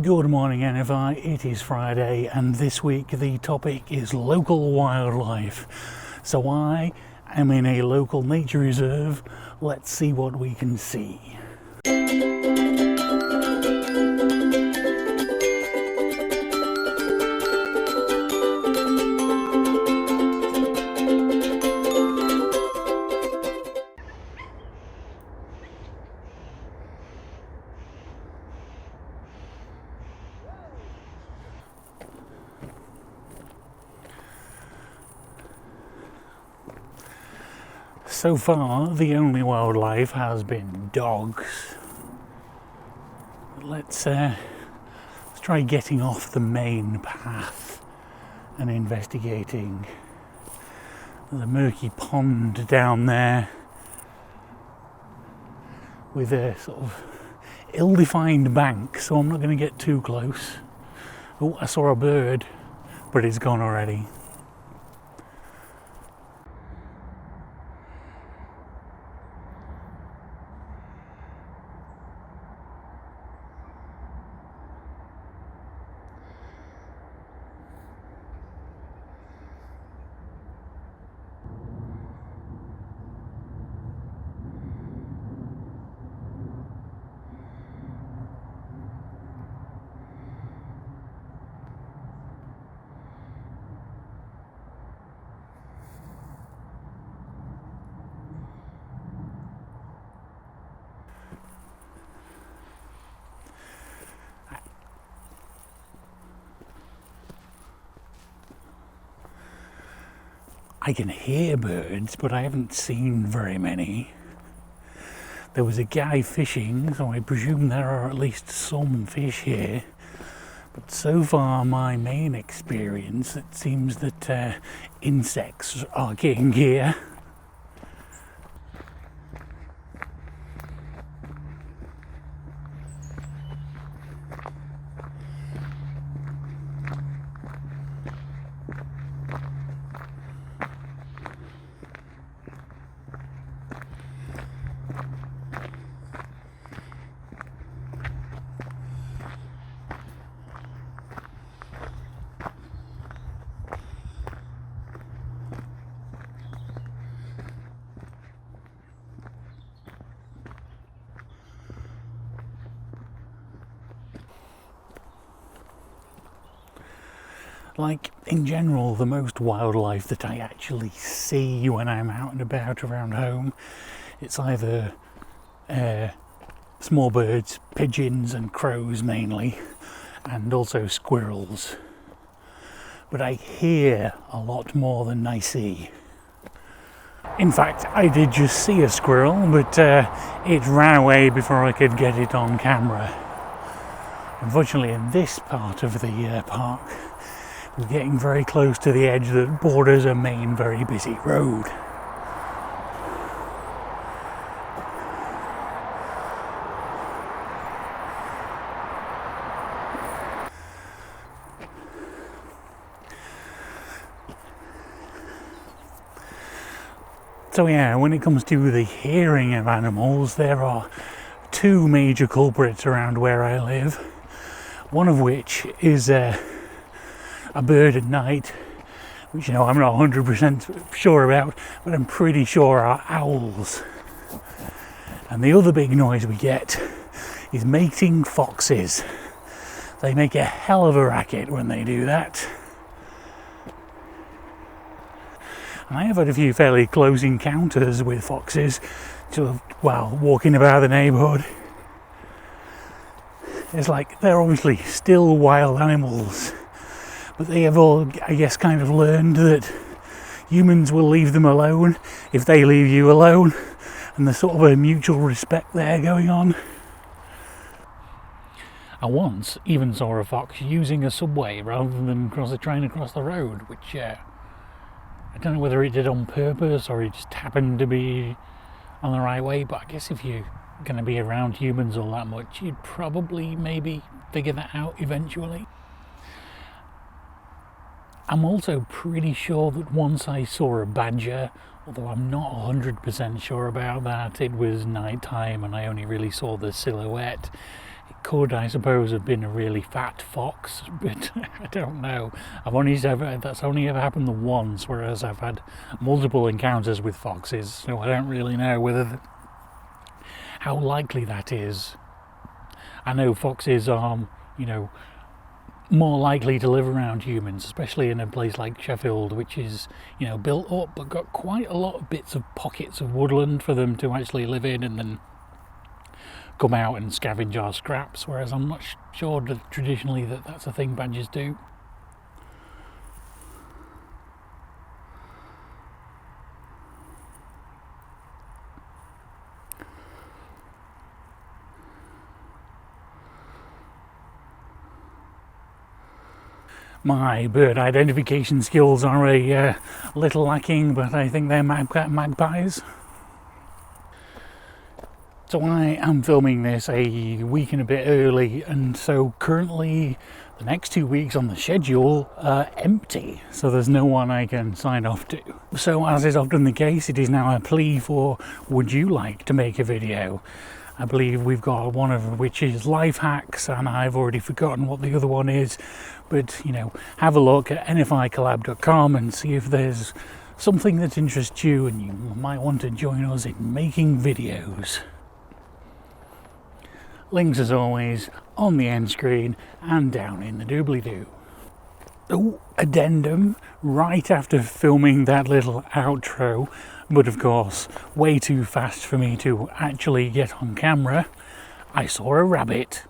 Good morning NFI, it is Friday and this week the topic is local wildlife. So I am in a local nature reserve. Let's see what we can see. So far, the only wildlife has been dogs. Let's try getting off the main path and investigating. There's a murky pond down there with a sort of ill-defined bank, so I'm not going to get too close. Oh, I saw a bird, but it's gone already. I can hear birds, but I haven't seen very many. There was a guy fishing, so I presume there are at least some fish here. But so far, my main experience, it seems that insects are king here. Like, in general, the most wildlife that I actually see when I'm out and about around home, it's either small birds, pigeons and crows mainly, and also squirrels. But I hear a lot more than I see. In fact, I did just see a squirrel, but it ran away before I could get it on camera. Unfortunately, in this part of the park, we're getting very close to the edge that borders a main very busy road. So yeah, when it comes to the hearing of animals, there are two major culprits around where I live. One of which is a bird at night, which I'm not 100% sure about, but I'm pretty sure are owls. And the other big noise we get is mating foxes. They make a hell of a racket when they do that. And I have had a few fairly close encounters with foxes, while walking about the neighbourhood. It's like they're obviously still wild animals, but they have all, I guess, kind of learned that humans will leave them alone if they leave you alone, and there's sort of a mutual respect there going on. I once even saw a fox using a subway rather than trying to cross the road, which I don't know whether it did on purpose or it just happened to be on the right way, but I guess if you're going to be around humans all that much, you'd probably maybe figure that out eventually. I'm also pretty sure that once I saw a badger, although I'm not 100% sure about that. It was night time and I only really saw the silhouette, It could, I suppose, have been a really fat fox, but I don't know. That's only ever happened once, whereas I've had multiple encounters with foxes, so I don't really know how likely that is. I know foxes are, more likely to live around humans, especially in a place like Sheffield, which is, built up but got quite a lot of pockets of woodland for them to actually live in and then come out and scavenge our scraps, whereas I'm not sure that traditionally that's a thing badgers do. My bird identification skills are a little lacking, but I think they're magpies. So I am filming this a week and a bit early, and so currently the next 2 weeks on the schedule are empty, so there's no one I can sign off to. So as is often the case, it is now a plea for, would you like to make a video? I believe we've got one of which is life hacks, and I've already forgotten what the other one is, but have a look at nficollab.com and see if there's something that interests you and you might want to join us in making videos. Links as always on the end screen and down in the doobly-doo. Oh, addendum, right after filming that little outro, but of course way too fast for me to actually get on camera, I saw a rabbit.